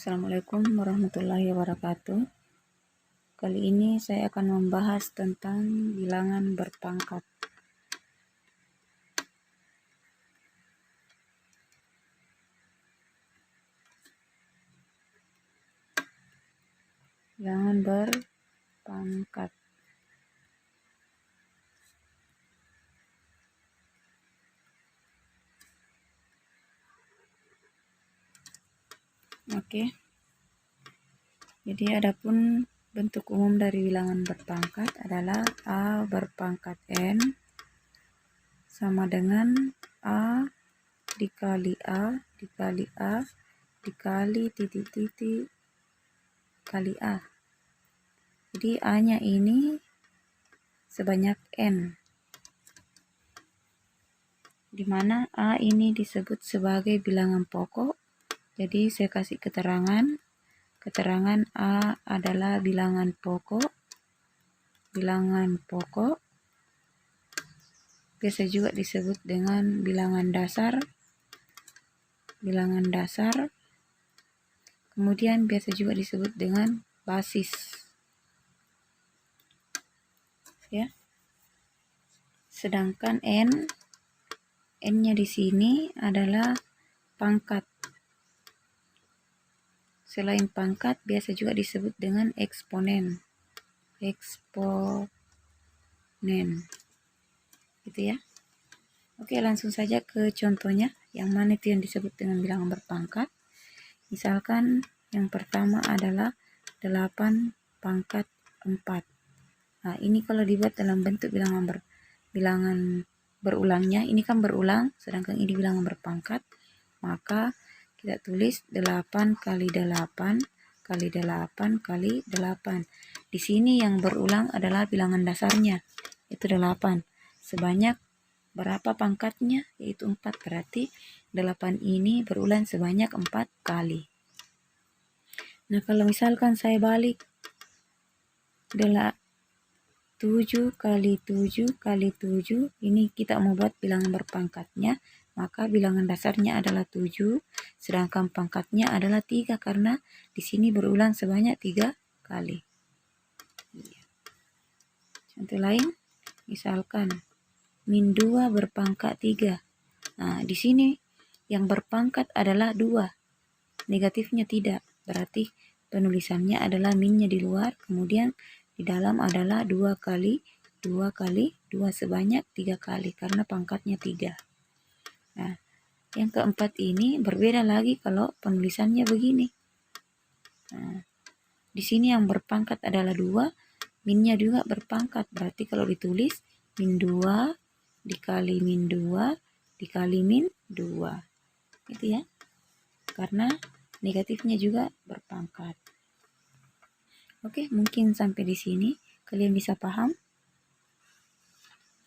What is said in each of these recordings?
Assalamualaikum warahmatullahi wabarakatuh. Kali ini saya akan membahas tentang bilangan berpangkat. Bilangan berpangkat. Oke. Jadi adapun bentuk umum dari bilangan berpangkat adalah A berpangkat N sama dengan A dikali A dikali A dikali titik-titik kali A. Jadi A-nya ini sebanyak N, di mana A ini disebut sebagai bilangan pokok. Jadi saya kasih keterangan A adalah bilangan pokok. Biasa juga disebut dengan bilangan dasar. Kemudian biasa juga disebut dengan basis. Ya. Sedangkan N-nya di sini adalah pangkat. Selain pangkat, biasa juga disebut dengan eksponen. Gitu ya. Oke, langsung saja ke contohnya. Yang mana itu yang disebut dengan bilangan berpangkat. Misalkan yang pertama adalah 8 pangkat 4. Nah, ini kalau dibuat dalam bentuk bilangan berulangnya, ini kan berulang, sedangkan ini bilangan berpangkat, maka kita tulis 8 kali 8 kali 8 kali 8. Di sini yang berulang adalah bilangan dasarnya, itu 8. Sebanyak berapa pangkatnya? Yaitu 4. Berarti 8 ini berulang sebanyak 4 kali. Nah, kalau misalkan saya balik 7 kali 7 kali 7, ini kita mau buat bilangan berpangkatnya, maka bilangan dasarnya adalah 7, sedangkan pangkatnya adalah 3 karena di sini berulang sebanyak 3 kali. Contoh lain, misalkan min 2 berpangkat 3. Nah, di sini yang berpangkat adalah 2, negatifnya tidak, berarti penulisannya adalah minnya di luar, kemudian di dalam adalah 2 kali 2 kali 2 sebanyak 3 kali karena pangkatnya 3. Nah, yang keempat ini berbeda lagi kalau penulisannya begini. Nah, di sini yang berpangkat adalah 2, minnya juga berpangkat, berarti kalau ditulis min 2 dikali min 2 dikali min 2. Gitu ya. Karena negatifnya juga berpangkat. Oke, mungkin sampai di sini kalian bisa paham.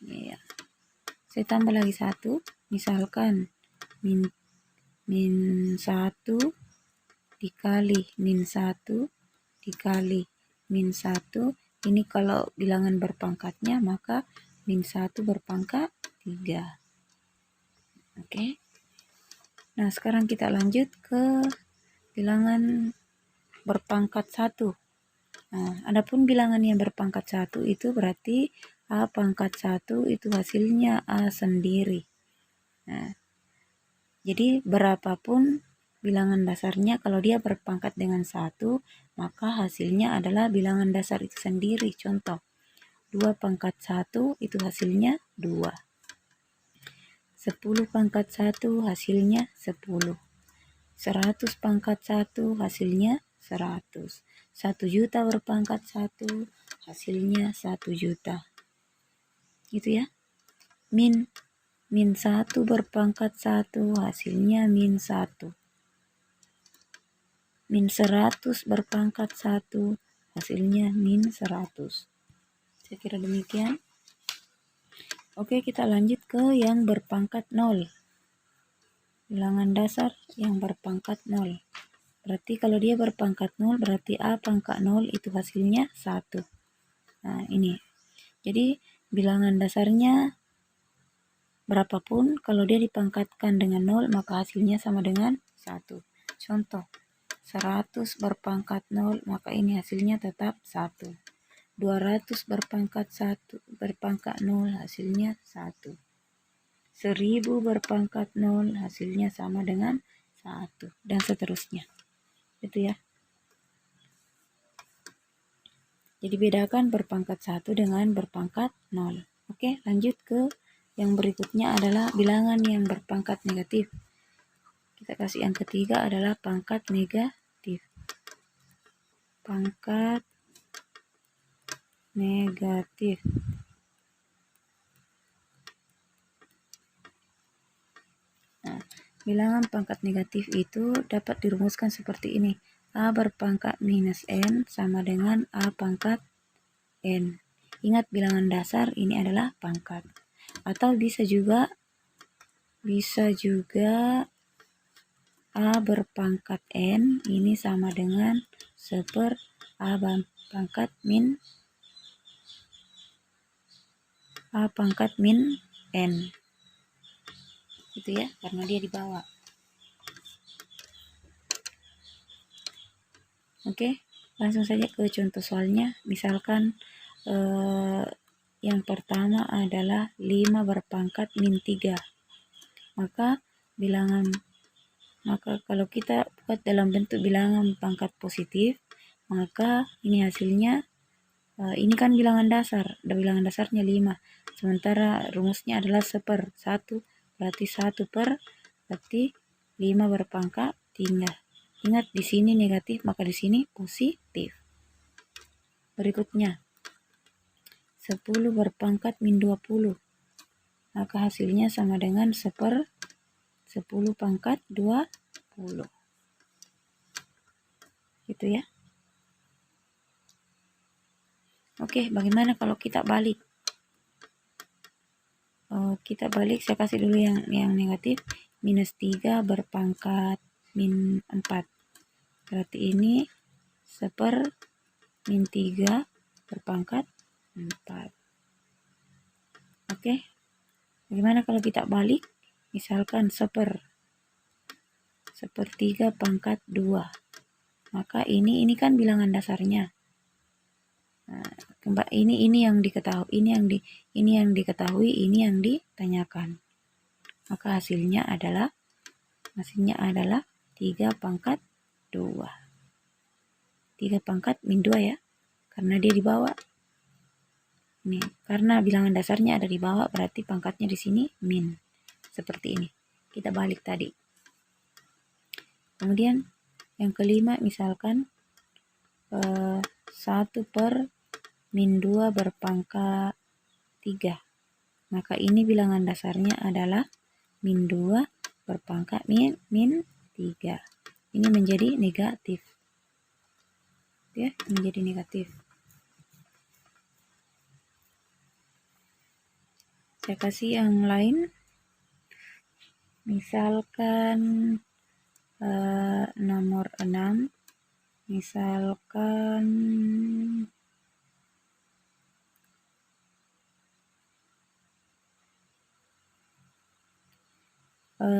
Ya. Saya tambah lagi 1, misalkan min 1 dikali min 1 dikali min 1. Ini kalau bilangan berpangkatnya, maka min 1 berpangkat 3. Oke. Nah, sekarang kita lanjut ke bilangan berpangkat 1. Nah, adapun bilangan yang berpangkat 1 itu berarti A pangkat 1 itu hasilnya A sendiri. Nah, jadi berapapun bilangan dasarnya, kalau dia berpangkat dengan 1, maka hasilnya adalah bilangan dasar itu sendiri. Contoh, 2 pangkat 1 itu hasilnya 2. 10 pangkat 1 hasilnya 10. 100 pangkat 1 hasilnya 100. 1 juta berpangkat 1 hasilnya 1 juta. Gitu ya. Min 1 berpangkat 1 hasilnya min 1. Min 100 berpangkat 1 hasilnya min 100. Saya kira demikian. Oke, kita lanjut ke yang berpangkat 0. Bilangan dasar yang berpangkat 0. Berarti kalau dia berpangkat 0, berarti A pangkat 0 itu hasilnya 1. Nah, ini. Jadi bilangan dasarnya berapapun, kalau dia dipangkatkan dengan 0, maka hasilnya sama dengan 1. Contoh, 100 berpangkat 0, maka ini hasilnya tetap 1. 200 berpangkat 0, hasilnya 1. 1000 berpangkat 0, hasilnya sama dengan 1. Dan seterusnya. Itu ya. Jadi bedakan berpangkat 1 dengan berpangkat 0. Oke, lanjut ke yang berikutnya adalah bilangan yang berpangkat negatif. Kita kasih yang ketiga adalah pangkat negatif. Pangkat negatif. Nah, bilangan pangkat negatif itu dapat dirumuskan seperti ini. A berpangkat minus N sama dengan A pangkat N. Ingat bilangan dasar ini adalah pangkat. Atau bisa juga A berpangkat N ini sama dengan seper A pangkat min N. Gitu ya, karena dia di bawah. Oke, langsung saja ke contoh soalnya. Misalkan yang pertama adalah 5 berpangkat min 3. Maka kalau kita buat dalam bentuk bilangan pangkat positif, maka ini hasilnya, ini kan bilangan dasar, bilangan dasarnya 5. Sementara rumusnya adalah seper 1, berarti 1 per, berarti 5 berpangkat 3. Ingat di sini negatif, maka di sini positif. Berikutnya, 10 berpangkat min 20. Maka hasilnya sama dengan seper 10 pangkat 20. Gitu ya. Oke, bagaimana kalau kita balik? Kita balik, saya kasih dulu yang negatif. Minus 3 berpangkat min 4. Berarti ini seper min 3 berpangkat 4. Oke. Bagaimana kalau kita balik? Misalkan seper 3 pangkat 2. Maka ini kan bilangan dasarnya. Nah, ini yang diketahui, ini yang diketahui, ini yang ditanyakan. Maka hasilnya adalah 3 pangkat 2. 3 pangkat min 2 ya. Karena dia di bawah. Ini karena bilangan dasarnya ada di bawah, berarti pangkatnya di sini min. Seperti ini. Kita balik tadi. Kemudian yang kelima misalkan 1 per min 2 berpangkat 3. Maka ini bilangan dasarnya adalah min 2 berpangkat min 3. Ini menjadi negatif. Ya, menjadi negatif. Saya kasih yang lain. Misalkan nomor 6. Misalkan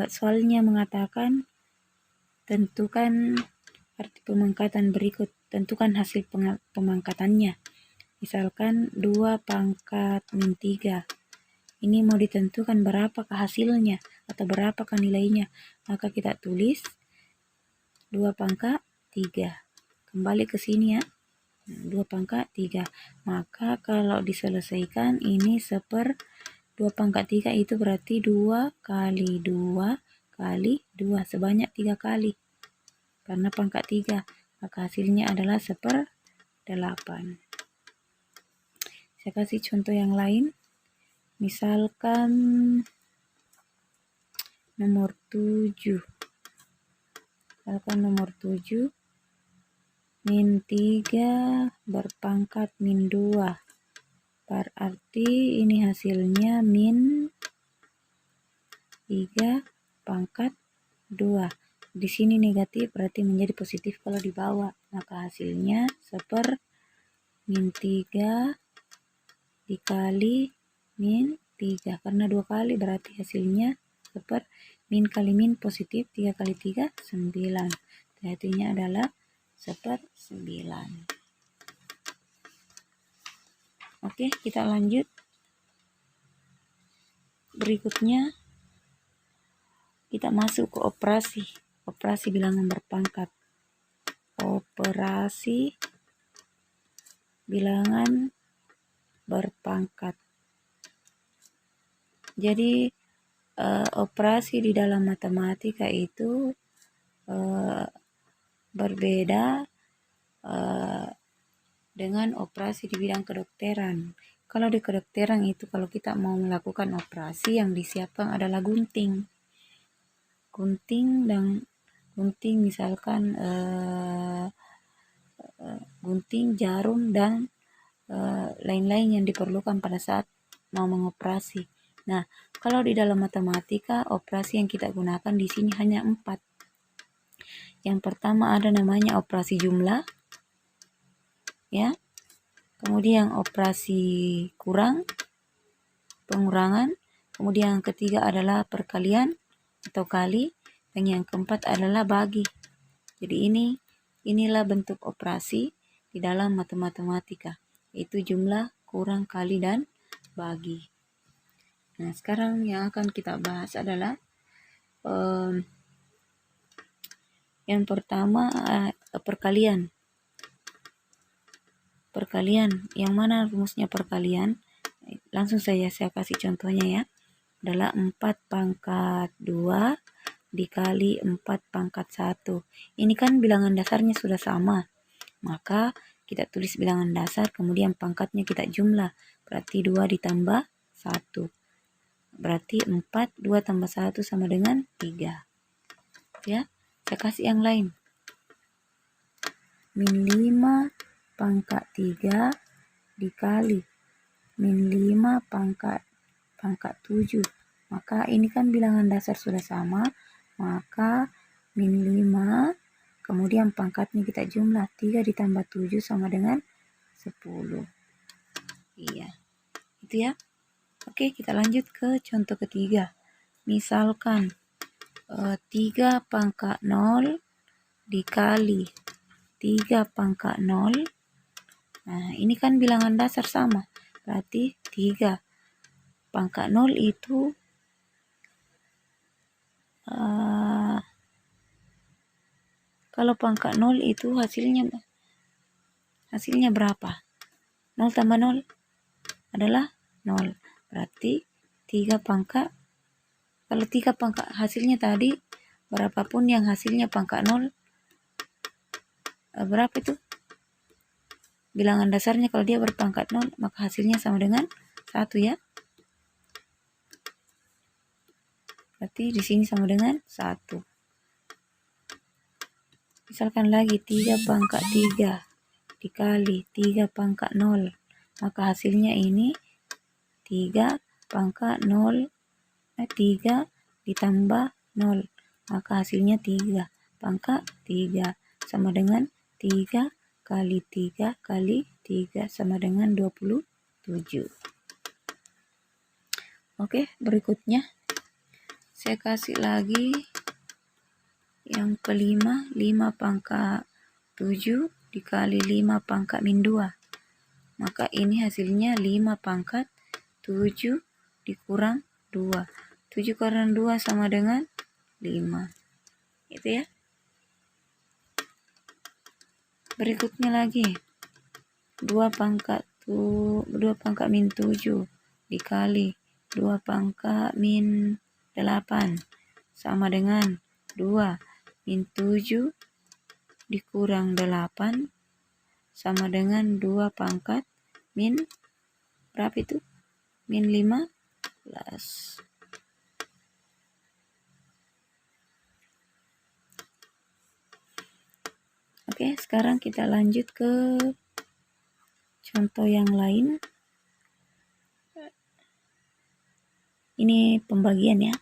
soalnya mengatakan tentukan arti pemangkatan berikut, tentukan hasil pemangkatannya. Misalkan 2 pangkat min 3. Ini mau ditentukan berapakah hasilnya atau berapakah nilainya. Maka kita tulis 2 pangkat 3. Kembali ke sini ya. 2 pangkat 3. Maka kalau diselesaikan ini seper 2 pangkat 3 itu berarti 2 kali 2 kali 2. Sebanyak 3 kali. Karena pangkat 3. Maka hasilnya adalah seper 8. Saya kasih contoh yang lain. Misalkan nomor 7. Misalkan nomor 7 min 3 berpangkat min 2. Berarti ini hasilnya min 3 pangkat 2. Di sini negatif berarti menjadi positif kalau di bawah. Maka hasilnya seper min 3 dikali min 3. Karena 2 kali berarti hasilnya seper min kali min positif. 3 kali 3 9. yaitu adalah 1/9. Oke, kita lanjut. Berikutnya kita masuk ke operasi bilangan berpangkat. Operasi bilangan berpangkat. Jadi operasi di dalam matematika itu berbeda dengan operasi di bidang kedokteran. Kalau di kedokteran itu kalau kita mau melakukan operasi yang disiapkan adalah gunting misalkan gunting, jarum, dan lain-lain yang diperlukan pada saat mau mengoperasi. Nah, kalau di dalam matematika operasi yang kita gunakan di sini hanya 4. Yang pertama ada namanya operasi jumlah, ya. Kemudian operasi kurang, pengurangan. Kemudian yang ketiga adalah perkalian atau kali, dan yang keempat adalah bagi. Jadi inilah bentuk operasi di dalam matematika, yaitu jumlah, kurang, kali, dan bagi. Nah, sekarang yang akan kita bahas adalah yang pertama perkalian. Perkalian, yang mana rumusnya perkalian? Langsung saya kasih contohnya ya. Adalah 4/2 dikali 4/1. Ini kan bilangan dasarnya sudah sama. Maka kita tulis bilangan dasar, kemudian pangkatnya kita jumlah. Berarti 2 ditambah 1. Berarti 4, 2 tambah 1 sama dengan 3. Ya, saya kasih yang lain. -5/3 dikali -5/7. Maka ini kan bilangan dasar sudah sama. Maka -5, kemudian pangkatnya kita jumlah. 3 ditambah 7 sama dengan 10. Iya, itu ya. Oke, kita lanjut ke contoh ketiga. Misalkan 3/0 dikali 3/0. Nah, ini kan bilangan dasar sama. Berarti 3/0 itu kalau pangkat 0 itu hasilnya berapa? 0 tambah 0 adalah 0. Berarti 3 pangkat. Kalau 3 pangkat hasilnya tadi, berapapun yang hasilnya pangkat 0, berapa itu? Bilangan dasarnya kalau dia berpangkat 0, maka hasilnya sama dengan 1 ya. Berarti di sini sama dengan 1. Misalkan lagi 3/3 dikali 3/0. Maka hasilnya ini 3/0. 3 ditambah 0. Maka hasilnya 3/3 sama dengan 3 kali 3 kali 3 sama dengan 27. Oke, berikutnya saya kasih lagi yang kelima, 5/7 dikali 5/-2. Maka ini hasilnya 5/7 dikurang 2. 7 kurang 2 sama dengan 5. Itu ya. Berikutnya lagi 2/-7 dikali 2/-8 sama dengan 2/7 dikurang 8 sama dengan 2/-, berapa itu? -15. Oke, sekarang kita lanjut ke contoh yang lain. Ini pembagian ya.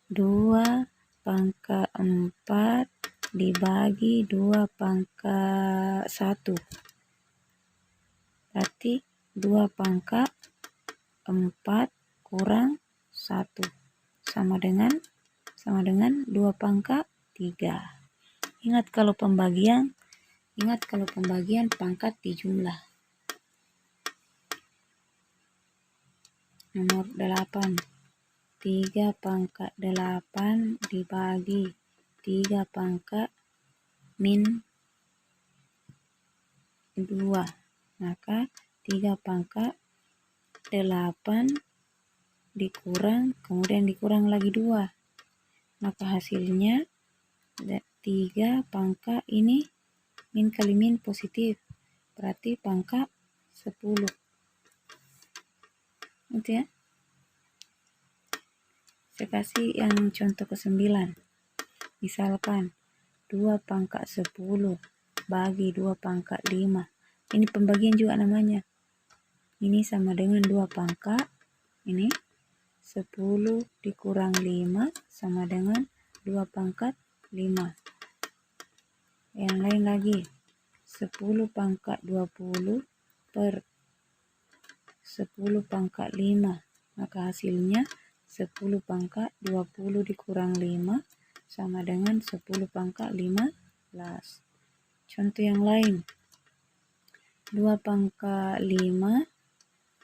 2/4 dibagi 2/1. Berarti 2/4 kurang 1 sama dengan 2/3. Ingat kalau pembagian pangkat dijumlah. Nomor 8. 3 pangkat 8 dibagi 3 pangkat min 2. Maka 3 pangkat 8 dikurang, kemudian dikurang lagi 2. Maka hasilnya 3 pangkat ini min kali min positif. Berarti pangkat 10. Itu ya. Saya kasih yang contoh ke-9. Misalkan 2 pangkat 10 bagi 2 pangkat 5. Ini pembagian juga namanya. Ini sama dengan 2 pangkat. Ini 10 dikurang 5 sama dengan 2 pangkat 5. Yang lain lagi. 10 pangkat 20 per 10 pangkat 5. Maka hasilnya 10 pangkat 20 dikurang 5 sama dengan 10 pangkat 15. Contoh yang lain. 2 pangkat 5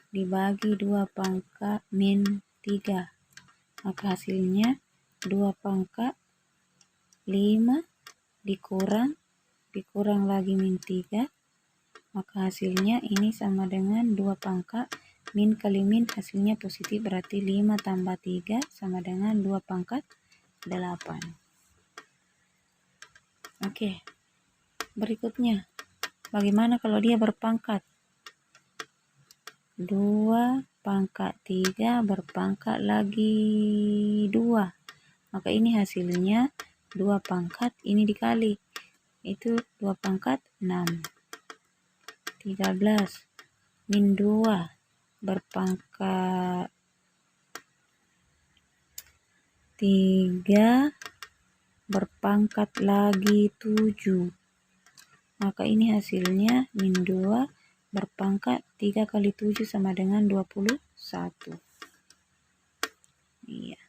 dibagi 2 pangkat min 3. Maka hasilnya 2 pangkat 5 dikurang lagi min 3. Maka hasilnya ini sama dengan 2 pangkat min kali min, hasilnya positif, berarti 5 tambah 3 sama dengan 2 pangkat 8. Oke. Berikutnya, bagaimana kalau dia berpangkat? 2 pangkat 3 berpangkat lagi 2. Maka ini hasilnya 2 pangkat ini dikali. Itu 2 pangkat 6. 13 min 2 berpangkat 3 berpangkat lagi 7. Maka ini hasilnya min 2 berpangkat 3 kali 7 sama dengan 21. Iya.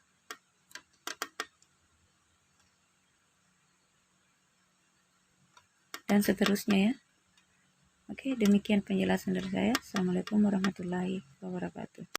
Dan seterusnya ya. Oke, demikian penjelasan dari saya. Assalamualaikum warahmatullahi wabarakatuh.